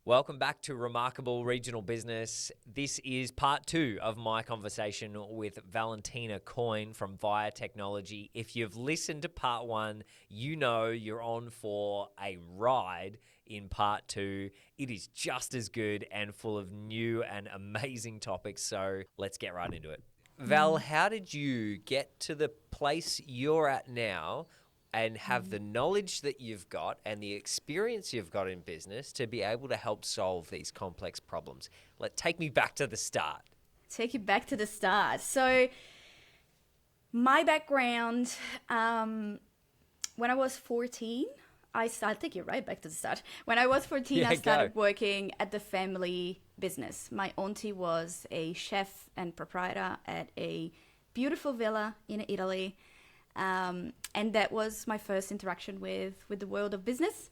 Welcome back to Remarkable Regional Business. This is part 2 of my conversation with Valentina Coin from Via Technology. If you've listened to part 1, you know you're on for a ride in part 2. It is just as good and full of new and amazing topics, so let's get right into it. Val, how did you get to the place you're at now and have the knowledge that you've got and the experience you've got in business to be able to help solve these complex problems? Take me back to the start. Take you back to the start. So my background, when I was 14, I'll take you right back to the start. When I was 14, I started working at the family business. My auntie was a chef and proprietor at a beautiful villa in Italy. And that was my first interaction with the world of business.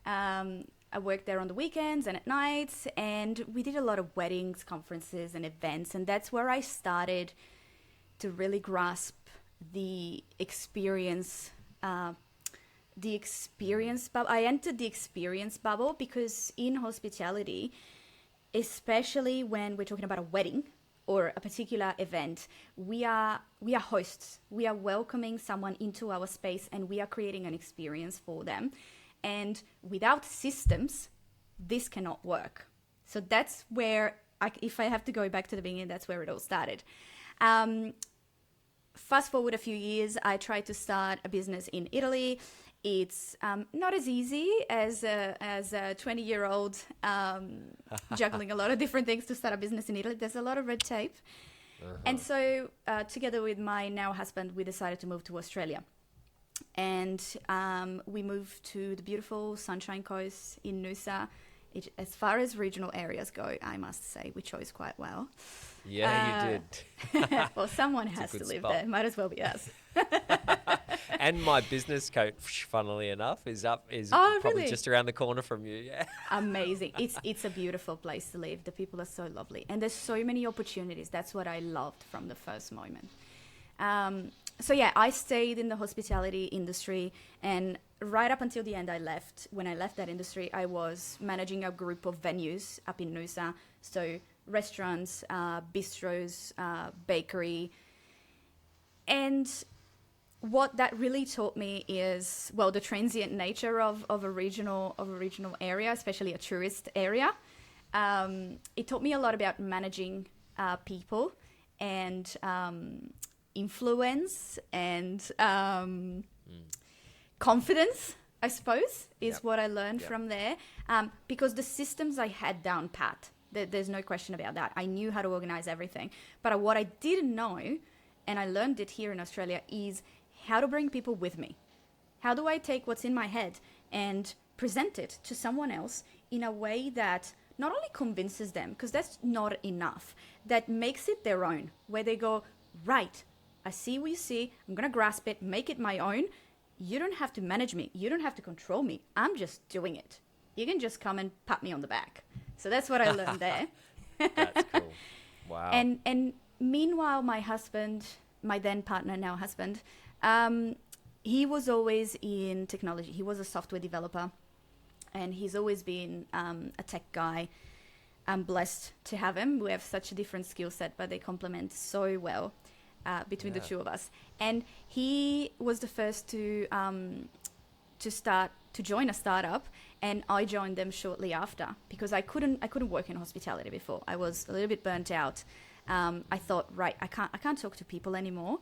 I worked there on the weekends and at nights, and we did a lot of weddings, conferences, and events. And that's where I started to really grasp the experience bubble. I entered the experience bubble because in hospitality, especially when we're talking about a wedding or a particular event, we are hosts. We are welcoming someone into our space and we are creating an experience for them. And without systems, this cannot work. So that's where, if I have to go back to the beginning, that's where it all started. Fast forward a few years, I tried to start a business in Italy. It's not as easy as a 20-year-old juggling a lot of different things to start a business in Italy. There's a lot of red tape. And so together with my now husband, we decided to move to Australia. And we moved to the beautiful Sunshine Coast in Noosa. As far as regional areas go, I must say, we chose quite well. Yeah, you did. Well, someone has to live there. Might as well be us. And my business coach, funnily enough, is probably just around the corner from you. Yeah. Amazing. It's a beautiful place to live. The people are so lovely. And there's so many opportunities. That's what I loved from the first moment. So yeah, I stayed in the hospitality industry, and right up until the end when I left that industry, I was managing a group of venues up in Noosa. So restaurants, bistros, bakery. And what that really taught me is, well, the transient nature of a regional area, especially a tourist area. It taught me a lot about managing people and influence and confidence, I suppose, is what I learned from there. Because the systems I had down pat, there's no question about that. I knew how to organize everything. But what I didn't know, and I learned it here in Australia, is how to bring people with me. How do I take what's in my head and present it to someone else in a way that not only convinces them, because that's not enough, that makes it their own, where they go, right, I see what you see, I'm going to grasp it, make it my own. You don't have to manage me. You don't have to control me. I'm just doing it. You can just come and pat me on the back. So that's what I learned there. That's cool. Wow. And meanwhile, my husband, my then partner, now husband, he was always in technology. He was a software developer, and he's always been a tech guy. I'm blessed to have him. We have such a different skill set, but they complement so well between the two of us. And he was the first to join a startup, and I joined them shortly after because I couldn't work in hospitality before. I was a little bit burnt out. I thought, right, I can't talk to people anymore.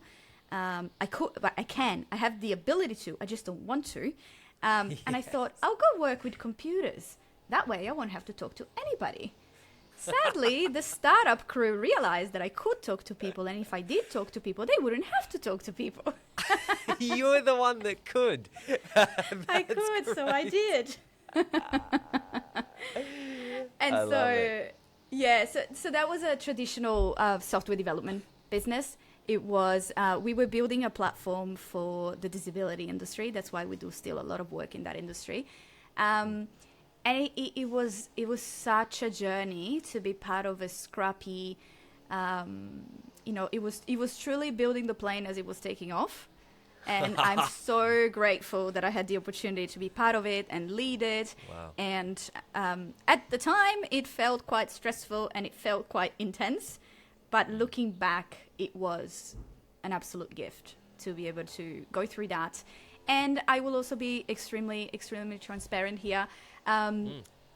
I could, but I can. I have the ability to. I just don't want to. And I thought, I'll go work with computers. That way, I won't have to talk to anybody. Sadly, the startup crew realized that I could talk to people, and if I did talk to people, they wouldn't have to talk to people. You're the one that could. I could, great. So I did. And I love it. Yeah, so that was a traditional software development business. It was, we were building a platform for the disability industry. That's why we do still a lot of work in that industry. And it was such a journey to be part of a scrappy, it was truly building the plane as it was taking off. And I'm so grateful that I had the opportunity to be part of it and lead it. Wow. And at the time, it felt quite stressful and it felt quite intense. But looking back, it was an absolute gift to be able to go through that. And I will also be extremely, extremely transparent here.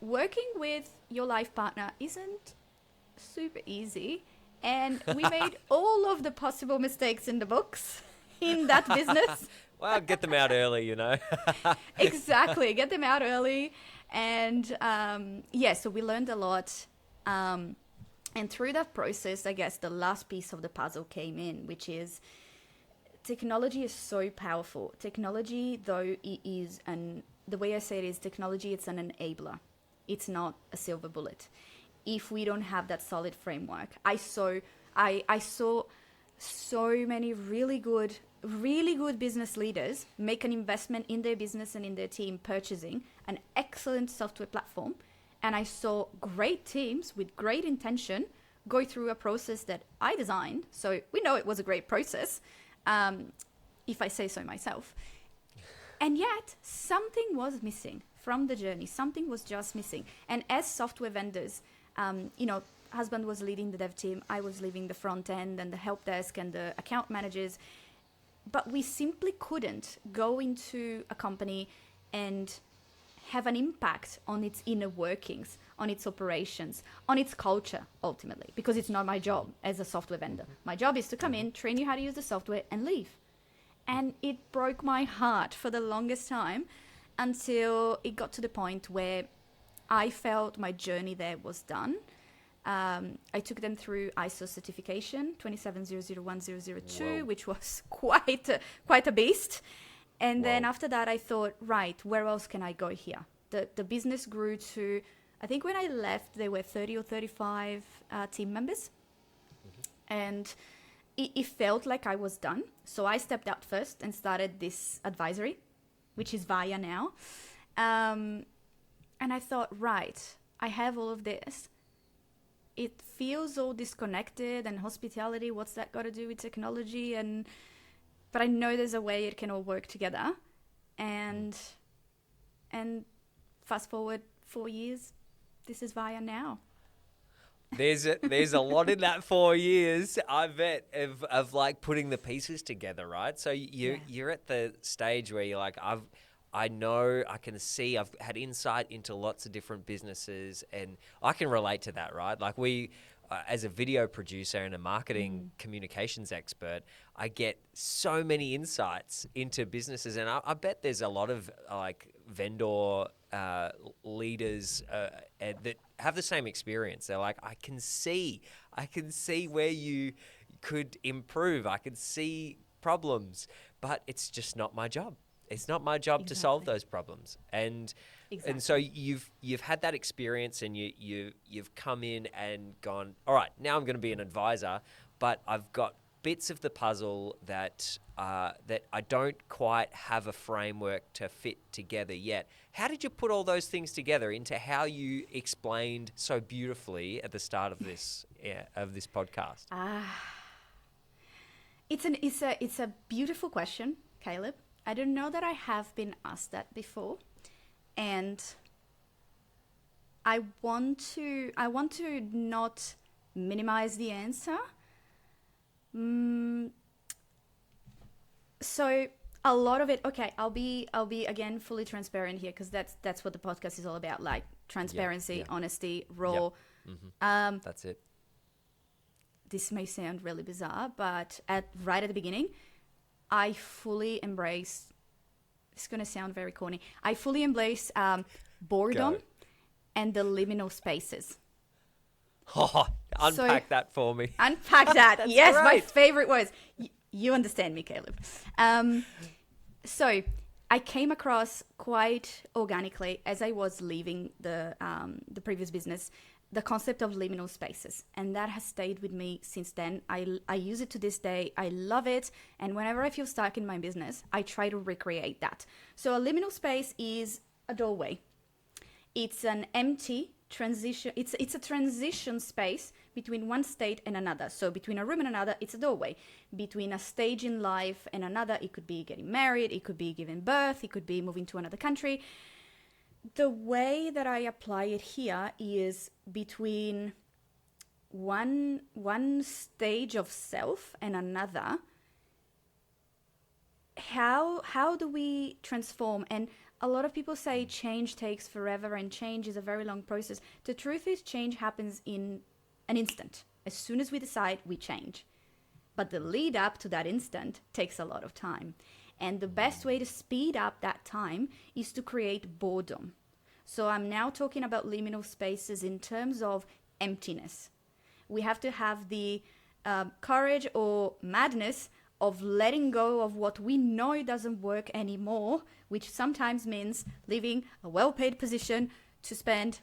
Working with your life partner isn't super easy. And we made all of the possible mistakes in the books in that business. Well, get them out early, you know. Exactly. Get them out early. And so we learned a lot. And through that process, I guess the last piece of the puzzle came in, which is technology is so powerful. Technology, though, it is the way I say it is technology, it's an enabler. It's not a silver bullet. If we don't have that solid framework, I saw so many really good business leaders make an investment in their business and in their team purchasing an excellent software platform. And I saw great teams with great intention go through a process that I designed. So we know it was a great process, if I say so myself. And yet something was missing from the journey. Something was just missing. And as software vendors, husband was leading the dev team. I was leading the front end and the help desk and the account managers. But we simply couldn't go into a company and have an impact on its inner workings, on its operations, on its culture, ultimately, because it's not my job as a software vendor. My job is to come in, train you how to use the software, and leave. And it broke my heart for the longest time until it got to the point where I felt my journey there was done. I took them through ISO certification 27001-002, Whoa. which was quite a beast. And then after that, I thought, right, where else can I go here? The business grew to, I think when I left, there were 30 or 35 team members. And it felt like I was done. So I stepped out first and started this advisory, which is Via now. And I thought, right, I have all of this. It feels all disconnected, and hospitality, what's that got to do with technology? But I know there's a way it can all work together. And fast forward 4 years, this is Via now. There's a lot in that 4 years, I bet, of like putting the pieces together, right? So you're at the stage where you're like, I know, I can see, I've had insight into lots of different businesses, and I can relate to that, right? Like we, as a video producer and a marketing communications expert, I get so many insights into businesses, and I bet there's a lot of like vendor leaders that have the same experience. They're like, I can see where you could improve. I can see problems, but it's just not my job. It's not my job to solve those problems. And so you've had that experience, and you've come in and gone, all right, now I'm going to be an advisor, but I've got bits of the puzzle that I don't quite have a framework to fit together yet. How did you put all those things together into how you explained so beautifully at the start of this podcast? It's a beautiful question, Caleb. I don't know that I have been asked that before, and I want to not minimize the answer. So a lot of it. Okay, I'll be again fully transparent here, because that's what the podcast is all about, like transparency, honesty, raw. That's it. This may sound really bizarre, but right at the beginning, I fully embrace, it's going to sound very corny, I fully embrace boredom and the liminal spaces. Oh, unpack that for me. Unpack that. Yes, great. My favorite words. You understand me, Caleb. So I came across quite organically as I was leaving the previous business, the concept of liminal spaces, and that has stayed with me since then. I use it to this day. I love it, and whenever I feel stuck in my business, I try to recreate that. So a liminal space is a doorway. It's an empty transition. It's a transition space between one state and another. So between a room and another, it's a doorway. Between a stage in life and another, it could be getting married, it could be giving birth, it could be moving to another country. The way that I apply it here is between one stage of self and another. How do we transform? And a lot of people say change takes forever and change is a very long process. The truth is change happens in an instant. As soon as we decide, we change. But the lead up to that instant takes a lot of time. And the best way to speed up that time is to create boredom. So I'm now talking about liminal spaces in terms of emptiness. We have to have the courage or madness of letting go of what we know doesn't work anymore, which sometimes means leaving a well-paid position to spend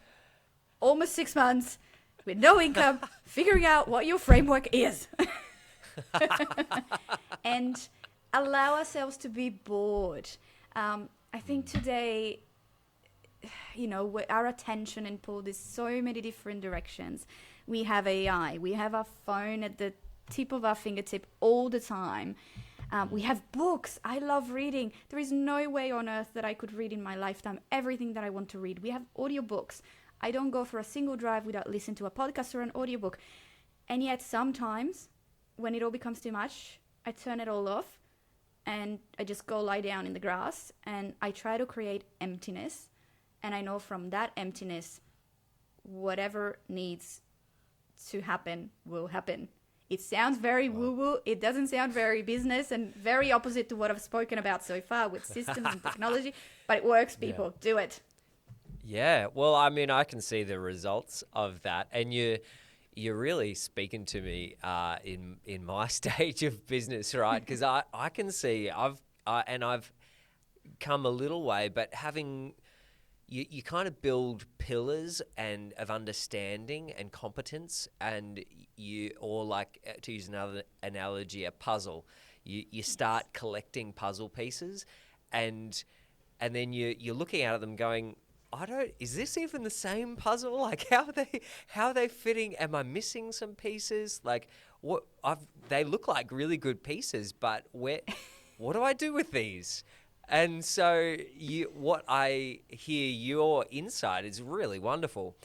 almost 6 months with no income, figuring out what your framework is. And allow ourselves to be bored. I think today, our attention and pulled in so many different directions. We have AI, we have our phone at the tip of our fingertip all the time. We have books. I love reading. There is no way on earth that I could read in my lifetime everything that I want to read. We have audiobooks. I don't go for a single drive without listening to a podcast or an audiobook. And yet sometimes when it all becomes too much, I turn it all off and I just go lie down in the grass and I try to create emptiness. And I know from that emptiness, whatever needs to happen will happen. It sounds very woo-woo. It doesn't sound very business and very opposite to what I've spoken about so far with systems and technology, but it works, people. Yeah. Do it. Yeah. Well, I mean, I can see the results of that. And you're really speaking to me in my stage of business, right? Because I can see I've come a little way, but having... You kind of build pillars of understanding and competence, and or like to use another analogy, a puzzle. You start collecting puzzle pieces, and then you're looking at them going, is this even the same puzzle? Like how are they fitting? Am I missing some pieces? Like they look like really good pieces, but what do I do with these? And so what I hear your insight is really wonderful,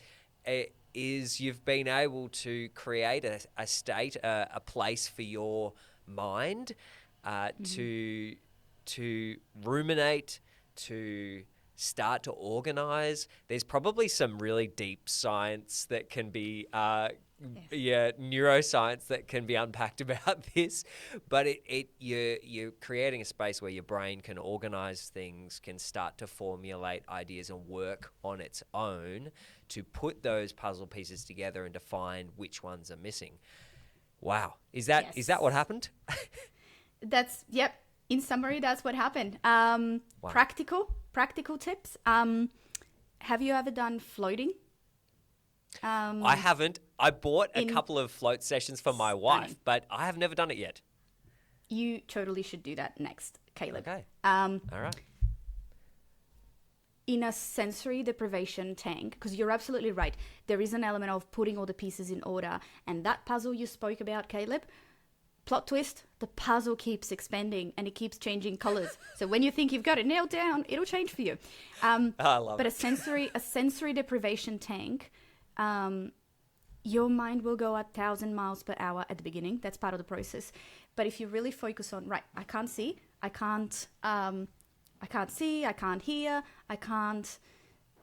is you've been able to create a state, a place for your mind to ruminate, to start to organize. There's probably some really deep science that can be neuroscience that can be unpacked about this, but you're creating a space where your brain can organize things, can start to formulate ideas and work on its own to put those puzzle pieces together and define which ones are missing. Wow. Is that what happened? Yep. In summary, that's what happened. Wow. Practical tips. Have you ever done floating? I haven't. I bought a couple of float sessions for my wife, but I have never done it yet. You totally should do that next, Caleb. Okay. All right. In a sensory deprivation tank, because you're absolutely right, there is an element of putting all the pieces in order. And that puzzle you spoke about, Caleb, plot twist, the puzzle keeps expanding and it keeps changing colors. So when you think you've got it nailed down, it'll change for you. I love it. A sensory deprivation tank, your mind will go at 1,000 miles per hour at the beginning. That's part of the process. But if you really focus on, right, I can't see, I can't see, I can't hear, I can't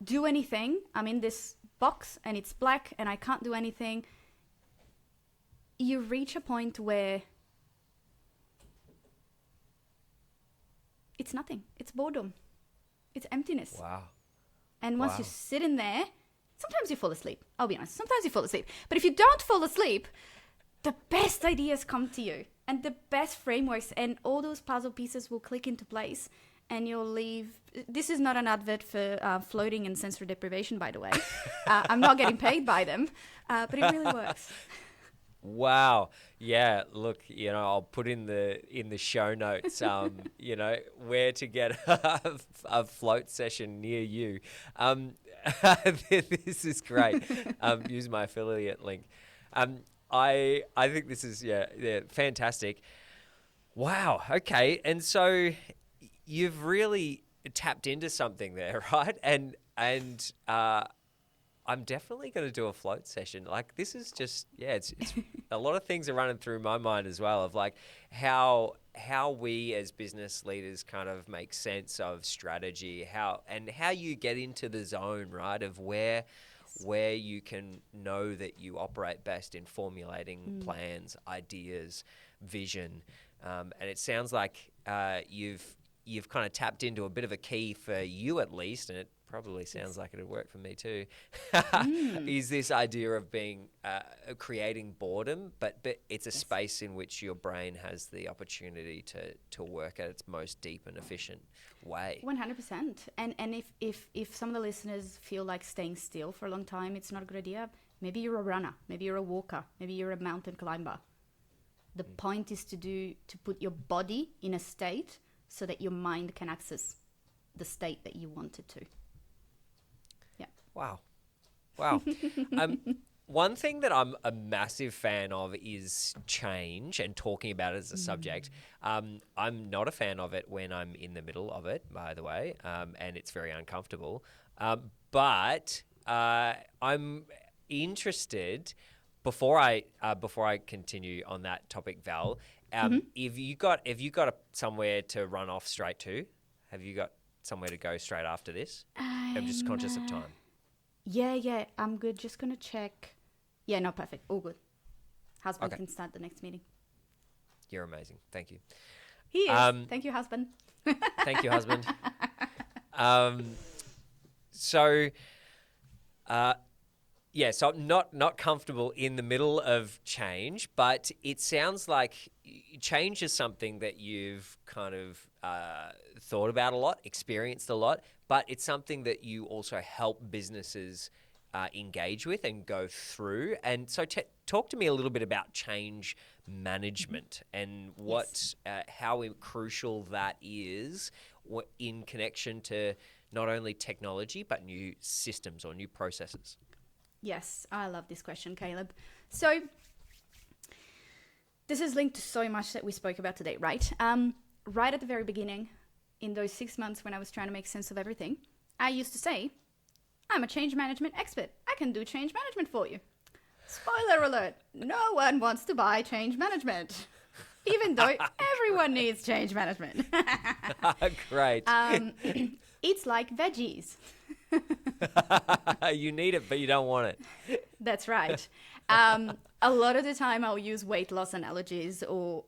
do anything. I'm in this box and it's black and I can't do anything. You reach a point where it's nothing. It's boredom. It's emptiness. Wow. And once you sit in there, sometimes you fall asleep. I'll be honest. Sometimes you fall asleep. But if you don't fall asleep, the best ideas come to you and the best frameworks, and all those puzzle pieces will click into place and you'll leave. This is not an advert for floating and sensory deprivation, by the way. I'm not getting paid by them, but it really works. Wow. Yeah. Look, I'll put in the show notes, where to get a float session near you. This is great. Use my affiliate link. I think this is fantastic. Wow. Okay. And so you've really tapped into something there, right? And I'm definitely going to do a float session. Like, this is just, it's a lot of things are running through my mind as well, of like how we as business leaders kind of make sense of strategy, how you get into the zone, right, of where you can know that you operate best in formulating plans, ideas, vision. And it sounds like you've kind of tapped into a bit of a key for you, at least, and it probably sounds like it'd work for me too, is this idea of being creating boredom, but it's a space in which your brain has the opportunity to work at its most deep and efficient way. 100%. And if some of the listeners feel like staying still for a long time, it's not a good idea. Maybe you're a runner, maybe you're a walker, maybe you're a mountain climber. The point is to put your body in a state so that your mind can access the state that you want it to. Wow. One thing that I'm a massive fan of is change and talking about it as a subject. I'm not a fan of it when I'm in the middle of it, by the way, and it's very uncomfortable. But I'm interested, before I continue on that topic, Val, if you got somewhere to run off straight to, have you got somewhere to go straight after this? I'm just conscious of time. Yeah, I'm good. Just going to check. Yeah, no, perfect. All good. Husband can start the next meeting. You're amazing. Thank you. He is. Thank you, husband. Thank you, husband. So I'm not comfortable in the middle of change, but it sounds like change is something that you've kind of thought about a lot, experienced a lot, but it's something that you also help businesses engage with and go through. And so talk to me a little bit about change management and how crucial that is in connection to not only technology, but new systems or new processes. Yes, I love this question, Caleb. So this is linked to so much that we spoke about today, right? Right at the very beginning, in those 6 months when I was trying to make sense of everything, I used to say, I'm a change management expert. I can do change management for you. Spoiler alert, no one wants to buy change management, even though everyone needs change management. Great. It's like veggies. You need it, but you don't want it. That's right. A lot of the time I'll use weight loss analogies or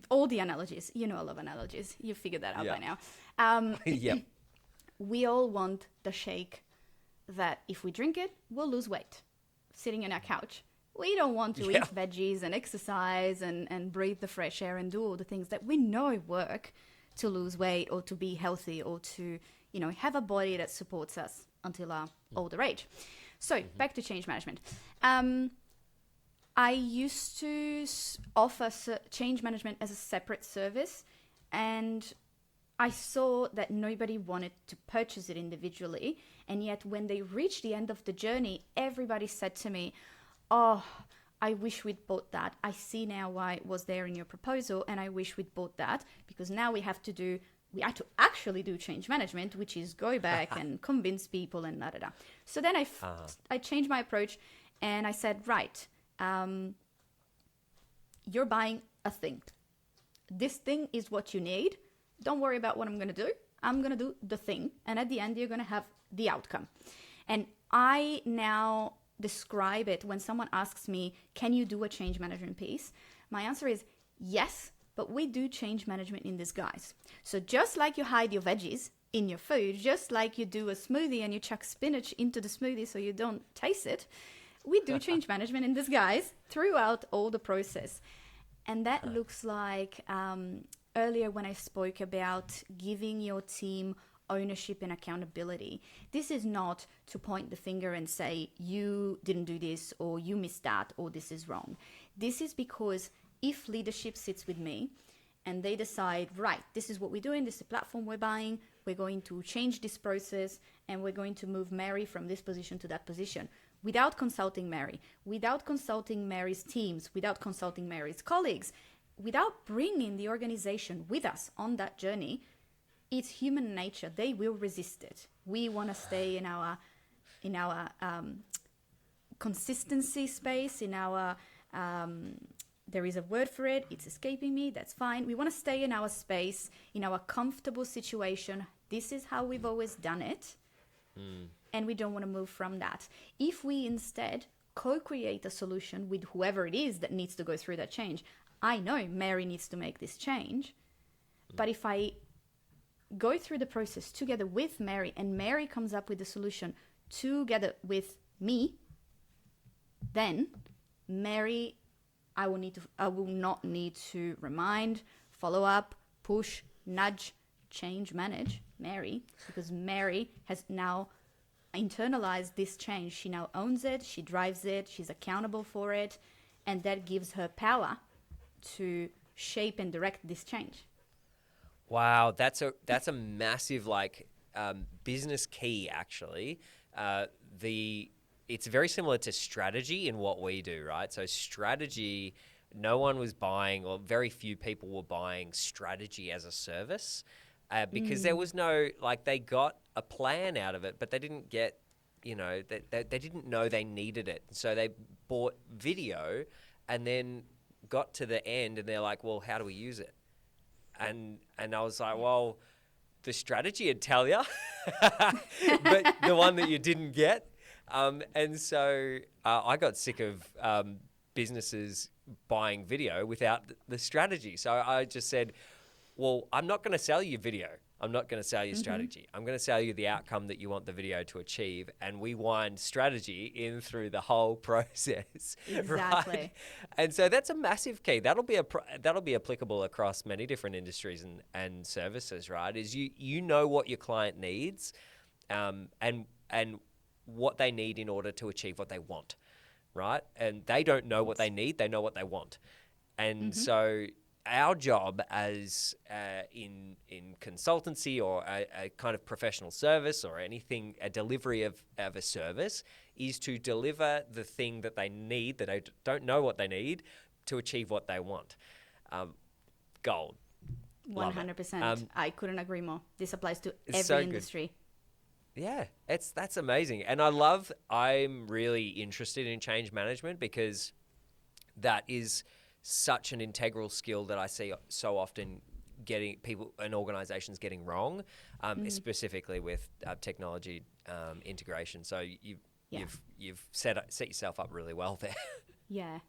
all the analogies. You know, I love analogies. You figured that out by now. Yep. We all want the shake that if we drink it, we'll lose weight sitting on our couch. We don't want to eat veggies and exercise and breathe the fresh air and do all the things that we know work to lose weight or to be healthy or to, have a body that supports us until our older age. So back to change management. I used to offer change management as a separate service, and I saw that nobody wanted to purchase it individually. And yet when they reached the end of the journey, everybody said to me, oh, I wish we'd bought that. I see now why it was there in your proposal, and I wish we'd bought that, because now we had to actually do change management, which is go back and convince people and da-da-da. So then I changed my approach, and I said, right, you're buying a thing. This thing is what you need. Don't worry about what I'm going to do. I'm going to do the thing. And at the end, you're going to have the outcome. And I now describe it when someone asks me, can you do a change management piece? My answer is yes, but we do change management in disguise. So just like you hide your veggies in your food, just like you do a smoothie and you chuck spinach into the smoothie so you don't taste it, we do change management in disguise throughout all the process. And that looks like earlier when I spoke about giving your team ownership and accountability. This is not to point the finger and say, you didn't do this, or you missed that, or this is wrong. This is because if leadership sits with me and they decide, right, this is what we're doing, this is the platform we're buying, we're going to change this process, and we're going to move Mary from this position to that position, without consulting Mary, without consulting Mary's teams, without consulting Mary's colleagues, without bringing the organization with us on that journey, it's human nature. They will resist it. We want to stay in our consistency space, in our there is a word for it, it's escaping me, that's fine. We want to stay in our space, in our comfortable situation. This is how we've always done it. And we don't want to move from that. If we instead co-create a solution with whoever it is that needs to go through that change, I know Mary needs to make this change, but if I go through the process together with Mary, and Mary comes up with the solution together with me, then Mary, I will not need to remind, follow up, push, nudge, change, manage Mary, because Mary has now internalized this change. She now owns it, she drives it, she's accountable for it, and that gives her power to shape and direct this change. Wow, that's a massive business key actually. It's very similar to strategy in what we do, right? So strategy, no one was buying, or very few people were buying strategy as a service because there was no, they got a plan out of it, but they didn't get, they didn't know they needed it. So they bought video and then got to the end and they're like, well, how do we use it? And I was like, well, the strategy would tell you, but the one that you didn't get. And so I got sick of businesses buying video without the strategy. So I just said, well, I'm not going to sell you video. I'm not going to sell you strategy. I'm going to sell you the outcome that you want the video to achieve. And we wind strategy in through the whole process. Exactly. Right? And so that's a massive key. That'll be applicable across many different industries and services, right? Is you know what your client needs and what they need in order to achieve what they want, right? And they don't know what they need, they know what they want. And so our job as in consultancy or a kind of professional service or anything, a delivery of a service, is to deliver the thing that they need, that they don't know what they need, to achieve what they want. Gold. 100%. I couldn't agree more. This applies to every so industry. Yeah, that's amazing. And I'm really interested in change management because that is such an integral skill that I see so often getting people and organizations getting wrong, specifically with technology integration. So you've set yourself up really well there. Yeah.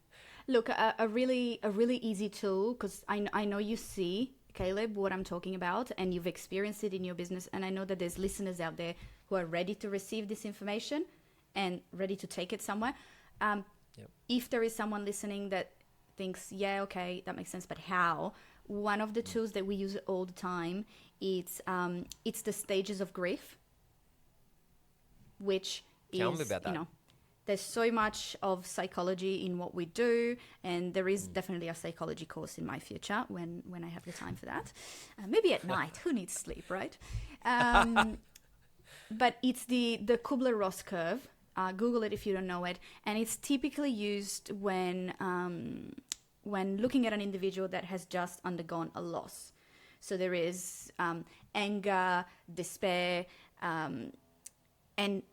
Look, a really easy tool, because I know you see, Caleb, what I'm talking about, and you've experienced it in your business. And I know that there's listeners out there who are ready to receive this information and ready to take it somewhere. If there is someone listening that thinks, yeah, okay, that makes sense, but how? One of the tools that we use all the time, it's the stages of grief, which Tell me about that. There's so much of psychology in what we do, and there is definitely a psychology course in my future when I have the time for that. Maybe at night. Who needs sleep, right? But it's the Kubler-Ross curve. Google it if you don't know it. And it's typically used when looking at an individual that has just undergone a loss. So there is anger, despair, and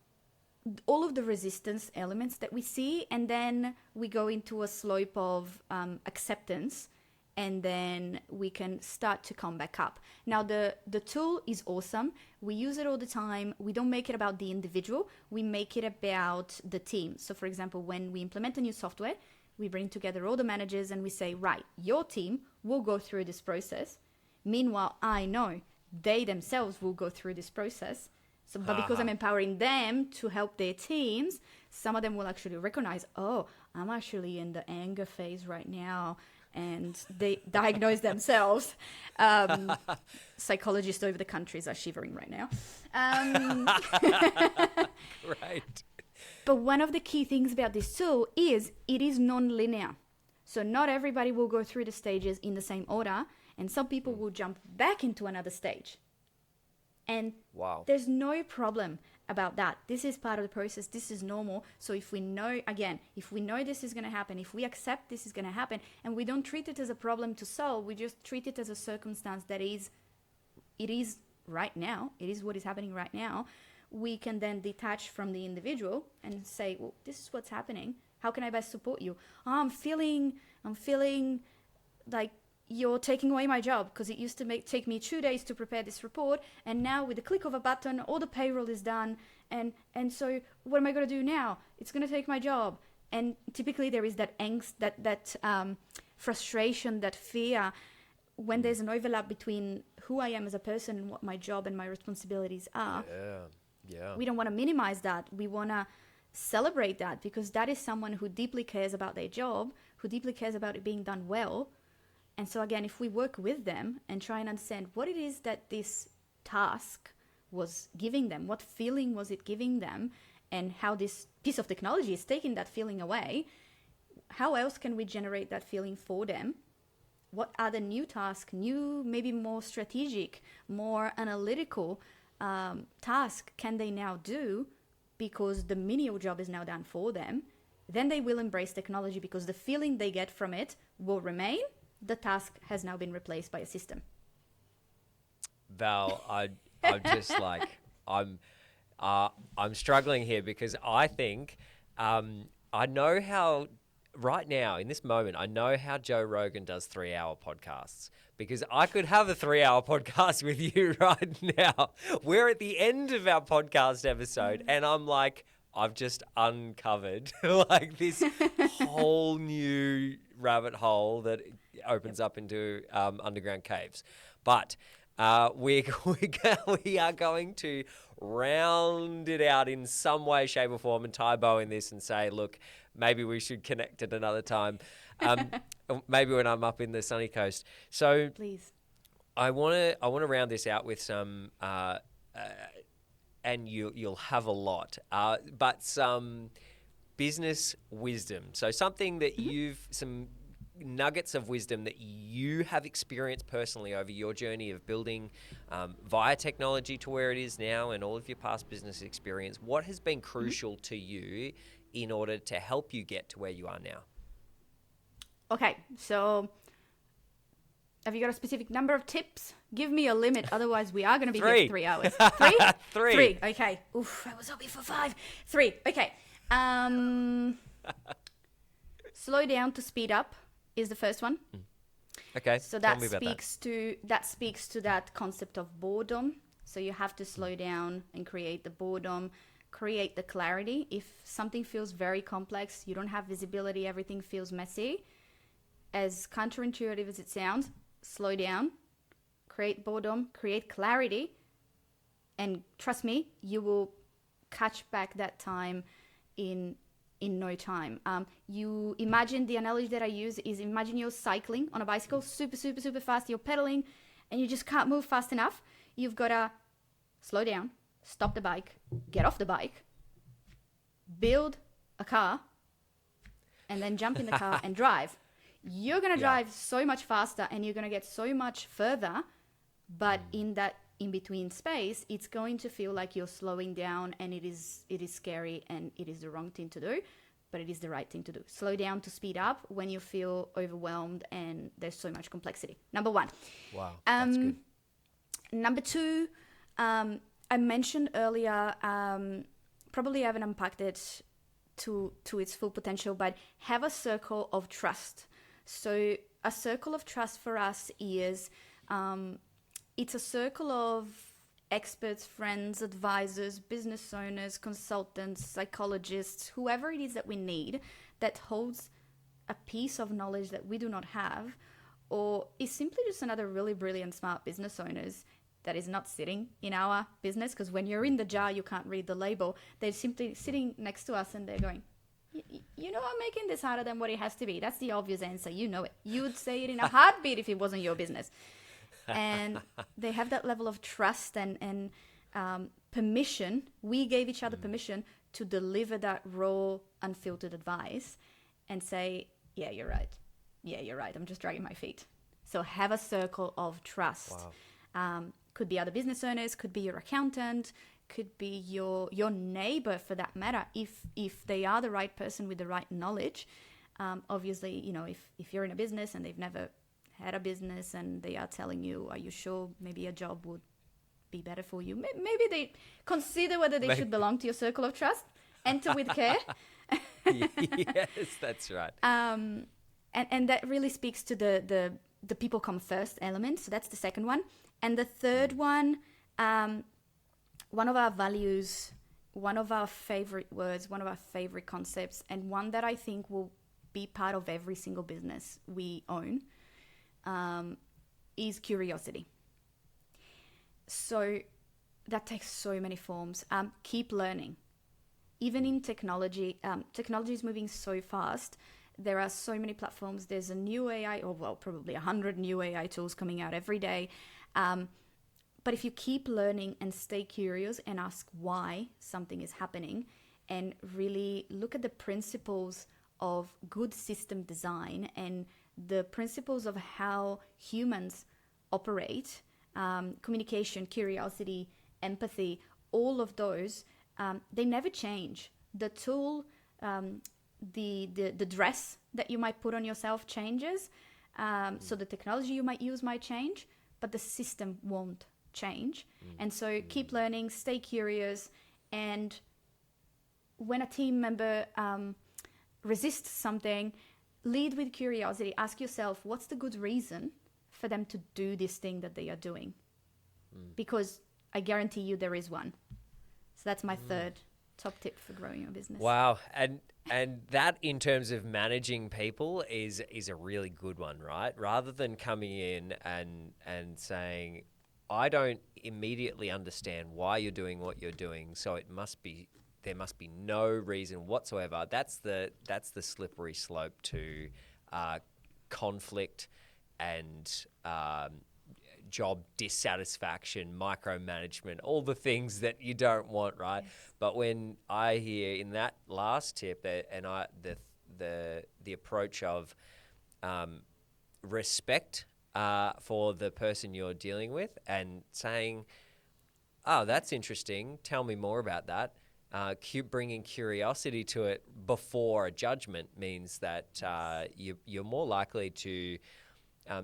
all of the resistance elements that we see, and then we go into a slope of acceptance, and then we can start to come back up. Now, the tool is awesome. We use it all the time. We don't make it about the individual. We make it about the team. So, for example, when we implement a new software, we bring together all the managers and we say, right, your team will go through this process. Meanwhile, I know they themselves will go through this process. So, but because I'm empowering them to help their teams, some of them will actually recognize, oh, I'm actually in the anger phase right now. And they diagnose themselves. Psychologists over the countries are shivering right now. Right. But one of the key things about this tool is it is non-linear. So not everybody will go through the stages in the same order, and some people will jump back into another stage. And Wow. there's no problem about that. This is part of the process. This is normal. So if we know, again, if we know this is going to happen, if we accept this is going to happen, and we don't treat it as a problem to solve, we just treat it as a circumstance that is, it is right now, it is what is happening right now, we can then detach from the individual and say, well, this is what's happening. How can I best support you? Oh, I'm feeling like you're taking away my job, because it used to take me 2 days to prepare this report, and now with the click of a button all the payroll is done, and so what am I going to do now? It's going to take my job. And typically there is that angst, that frustration, that fear, when there's an overlap between who I am as a person and what my job and my responsibilities are. Yeah. We don't want to minimize that. We want to celebrate that, because that is someone who deeply cares about their job, who deeply cares about it being done well. And so again, if we work with them and try and understand what it is that this task was giving them, what feeling was it giving them, and how this piece of technology is taking that feeling away, how else can we generate that feeling for them? What other new tasks, new, maybe more strategic, more analytical task can they now do, because the menial job is now done for them? Then they will embrace technology, because the feeling they get from it will remain. The task has now been replaced by a system. Val, I'm just like, I'm struggling here, because I think I know how, right now in this moment, I know how Joe Rogan does 3-hour podcasts, because I could have a 3-hour podcast with you right now. We're at the end of our podcast episode, and I'm like, I've just uncovered like this whole new rabbit hole that opens up into underground caves. But we are going to round it out in some way, shape or form, and tie a bow in this and say, look, maybe we should connect at another time. Maybe when I'm up in the sunny coast. So Please. I want to round this out with some, and you'll have a lot, but some business wisdom. So something that some nuggets of wisdom that you have experienced personally over your journey of building via technology to where it is now, and all of your past business experience. What has been crucial to you in order to help you get to where you are now? Okay, so have you got a specific number of tips? Give me a limit, otherwise we are going to be here for 3 hours. 3? Three. Okay. Oof, I was hoping for 5. 3. Okay. Slow down to speed up is the first one. Okay. So that speaks to that concept of boredom. So you have to slow down and create the boredom, create the clarity. If something feels very complex, you don't have visibility, everything feels messy. As counterintuitive as it sounds, slow down, create boredom, create clarity, and trust me, you will catch back that time in no time. You imagine, the analogy that I use is, imagine you're cycling on a bicycle, super, super, super fast, you're pedaling, and you just can't move fast enough. You've got to slow down, stop the bike, get off the bike, build a car, and then jump in the car and drive. You're going to drive so much faster, and you're going to get so much further, but in that in-between space, it's going to feel like you're slowing down, and it is scary, and it is the wrong thing to do, but it is the right thing to do. Slow down to speed up when you feel overwhelmed and there's so much complexity. Number 1. Wow, that's good. Number 2, I mentioned earlier, probably haven't unpacked it to its full potential, but have a circle of trust. So a circle of trust for us is, it's a circle of experts, friends, advisors, business owners, consultants, psychologists, whoever it is that we need that holds a piece of knowledge that we do not have, or is simply just another really brilliant, smart business owners that is not sitting in our business, because when you're in the jar, you can't read the label. They're simply sitting next to us and they're going, you know, I'm making this harder than what it has to be. That's the obvious answer. You know it. You would say it in a heartbeat if it wasn't your business. And they have that level of trust and permission. We gave each other permission to deliver that raw, unfiltered advice and say, yeah, you're right. Yeah, you're right. I'm just dragging my feet. So have a circle of trust. Wow. Could be other business owners, could be your accountant, could be your neighbor for that matter, if they are the right person with the right knowledge. Obviously, if you're in a business and they've never had a business and they are telling you, are you sure maybe a job would be better for you? Maybe they consider whether they should belong to your circle of trust. Enter with care. Yes, that's right. And that really speaks to the people come first element. So that's the second one. And the third one, one of our values, one of our favorite words, one of our favorite concepts, and one that I think will be part of every single business we own, is curiosity. So that takes so many forms. Keep learning. Even in technology, technology is moving so fast. There are so many platforms. There's a new AI, or probably 100 new AI tools coming out every day. But if you keep learning and stay curious and ask why something is happening, and really look at the principles of good system design and the principles of how humans operate, communication, curiosity, empathy, all of those, they never change. The tool, the dress that you might put on yourself changes. So the technology you might use might change, but the system won't change. And so keep learning, stay curious, and when a team member resists something, lead with curiosity. Ask yourself, what's the good reason for them to do this thing that they are doing? Because I guarantee you there is one. So that's my third top tip for growing your business. Wow. And that, in terms of managing people, is a really good one, right? Rather than coming in and saying, I don't immediately understand why you're doing what you're doing, so there must be no reason whatsoever. That's the slippery slope to conflict and job dissatisfaction, micromanagement, all the things that you don't want, right? Yes. But when I hear in that last tip the approach of respect for the person you're dealing with and saying, oh, that's interesting, tell me more about that. Bringing curiosity to it before a judgment means that you're more likely to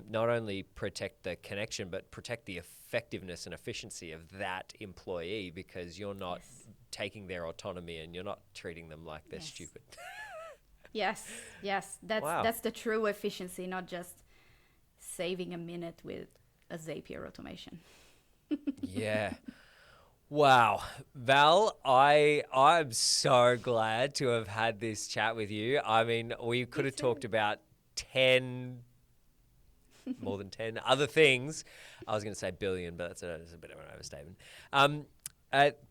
not only protect the connection, but protect the effectiveness and efficiency of that employee, because you're not taking their autonomy and you're not treating them like they're stupid. Yes. That's the true efficiency, not just saving a minute with a Zapier automation. Yeah. Wow. Val, I'm so glad to have had this chat with you. I mean, we could have talked about more than 10 other things. I was going to say billion, but that's a bit of an overstatement.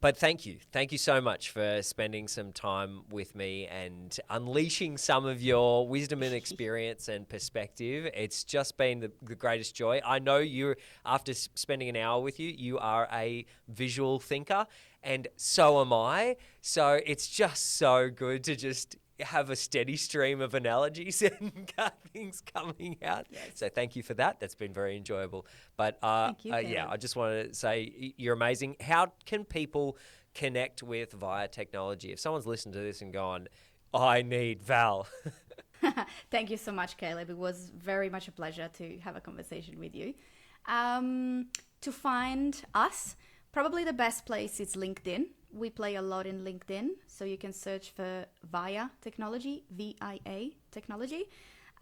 But thank you. Thank you so much for spending some time with me and unleashing some of your wisdom and experience and perspective. It's just been the greatest joy. I know after spending an hour with you, you are a visual thinker, and so am I. So it's just so good to just have a steady stream of analogies and things coming out. Yes. So thank you for that. That's been very enjoyable. But thank you, I just want to say you're amazing. How can people connect with Via Technology? If someone's listened to this and gone, I need Val. Thank you so much, Caleb. It was very much a pleasure to have a conversation with you. To find us, probably the best place is LinkedIn. We play a lot in LinkedIn, so you can search for Via Technology, VIA Technology,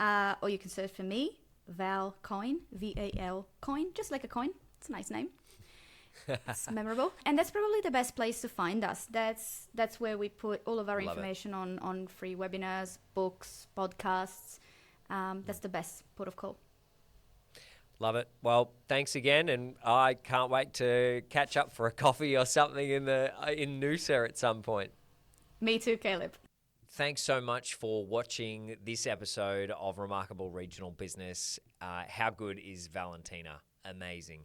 or you can search for me, Val Coin, VAL Coin, just like a coin. It's a nice name. It's memorable, and that's probably the best place to find us. That's where we put all of our information on free webinars, books, podcasts. That's the best port of call. Love it. Well, thanks again, and I can't wait to catch up for a coffee or something in Noosa at some point. Me too, Caleb. Thanks so much for watching this episode of Remarkable Regional Business. How good is Valentina? Amazing.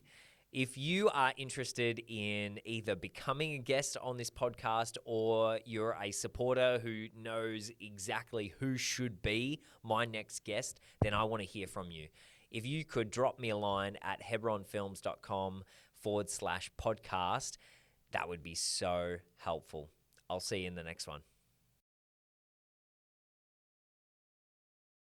If you are interested in either becoming a guest on this podcast, or you're a supporter who knows exactly who should be my next guest, then I want to hear from you. If you could drop me a line at hebronfilms.com /podcast. That would be so helpful. I'll see you in the next one.